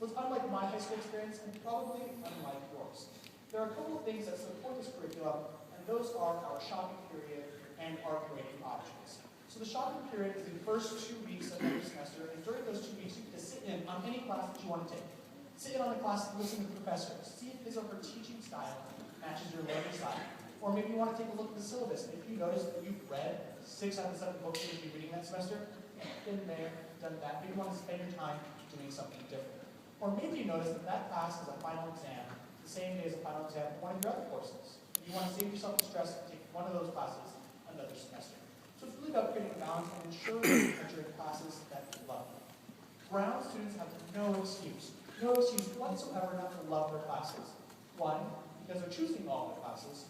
was unlike my high school experience and probably unlike yours. There are a couple of things that support this curriculum, and those are our shopping period and our grading options. So the shopping period is the first 2 weeks of every semester, and during those 2 weeks, you get to sit in on any class that you want to take. Sit in on the class and listen to the professor. See if his or her teaching style matches your learning style. Or maybe you want to take a look at the syllabus. And if you notice that you've read 6 out of the 7 books you'll be reading that semester, been there, done that. Maybe you want to spend your time doing something different. Or maybe you notice that that class is a final exam, the same day as a final exam for one of your other courses. And you want to save yourself the stress and take one of those classes another semester. So it's really about creating a balance and ensuring that you're in classes that you love. Brown students have no excuse whatsoever not to love their classes. 1, because they're choosing all their classes.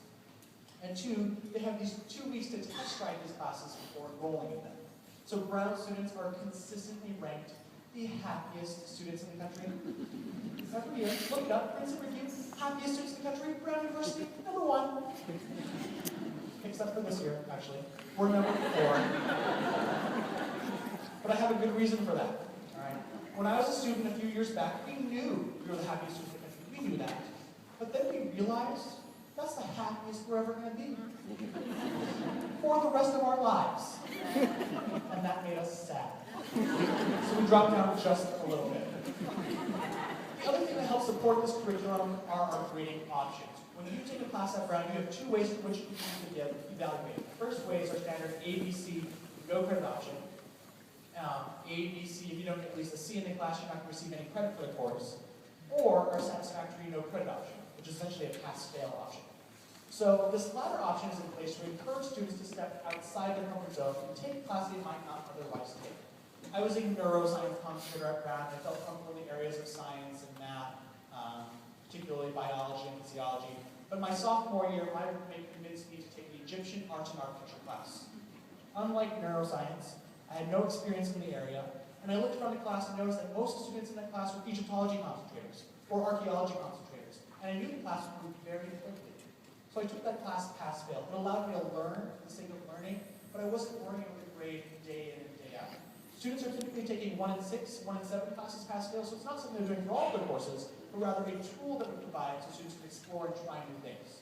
And 2, they have these 2 weeks to test drive these classes before enrolling in them. So Brown students are consistently ranked the happiest students in the country. Every year, look it up, Princeton Review, happiest students in the country, Brown University, number 1. Except for this year, actually. We're number 4. But I have a good reason for that. All right. When I was a student a few years back, we knew we were the happiest students in the country. We knew that. But then we realized that's the happiest we're ever going to be. For the rest of our lives. And that made us sad. So we dropped down just a little bit. The other thing that helps support this curriculum are our grading options. When you take a class at Brown, you have 2 ways in which you can get evaluated. The first way is our standard ABC no credit option. ABC, if you don't get at least a C in the class, you're not going to receive any credit for the course. Or our satisfactory no credit option, which is essentially a pass-fail option. So this latter option is in place to encourage students to step outside their comfort zone and take classes they might not otherwise take. I was a neuroscience concentrator at Brown, and I felt comfortable in the areas of science and math, particularly biology and physiology. But my sophomore year, my roommate convinced me to take the Egyptian art and architecture class. Unlike neuroscience, I had no experience in the area, and I looked around the class and noticed that most students in that class were Egyptology concentrators or archaeology concentrators, and I knew the class would move very quickly. So I took that class pass-fail. It allowed me to learn for the sake of learning, but I wasn't worrying with the grade day in and day out. Students are typically taking 1 in 6, 1 in 7 classes pass-fail, so it's not something they're doing for all their courses, but rather a tool that we provide so students can explore and try new things.